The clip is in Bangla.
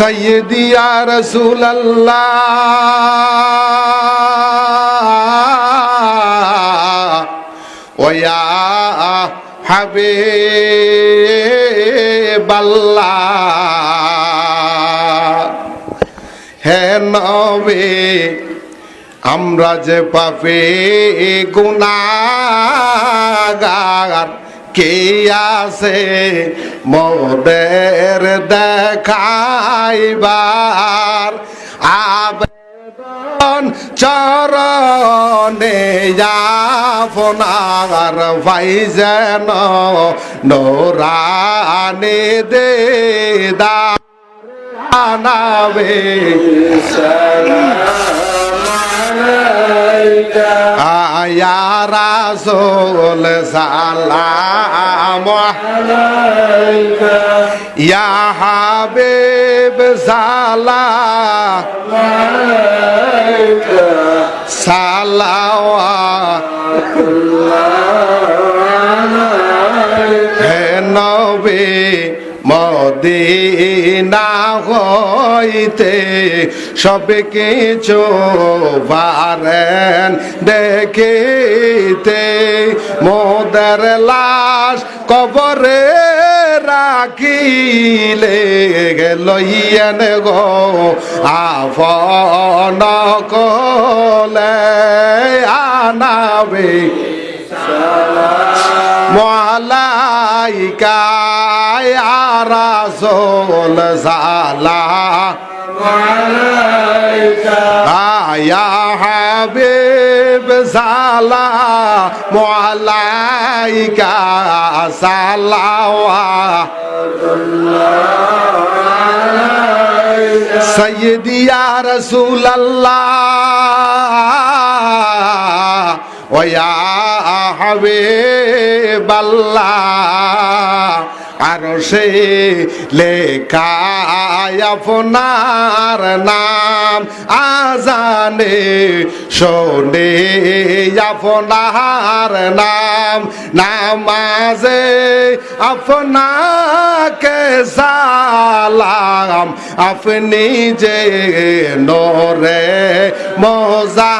সাইয়্যিদি ইয়া রাসূলাল্লাহ ওয়া ইয়া হাবিবাল্লাহ। হে নবী আমরা যে পাপী গুনাহগার, কে আছে মোদের দেখাইবার, আবেদন চরণে আপনার ভাই যেন নোরানি দিদার আনাবে। ইয়া রাসূল সালাম আলাইকা, ইয়া হাবিব সালাম আলাইকা, সালাওয়াতুল্লাহ হে নবী মদিনা হইতে সব কিছু পারেন দেখিতে, মোদের লাশ কবরে রাখিলে লইয়েন গো আপন কোলে আনাবে মালাইকা ইয়া রাসূল সালাম আলাইকা, ইয়া হাবিব সালাম আলাইকা, সালাওয়াতুল্লাহ সাইয়্যিদি ইয়া রাসূলাল্লাহ ওয়া ইয়া হাবিবাল্লাহ। আরশে লেখা আপনার নাম, আজানে শোনে আপনার নাম, নামাজে আপনাকে সালাম, আপনি যে নূরে মোজা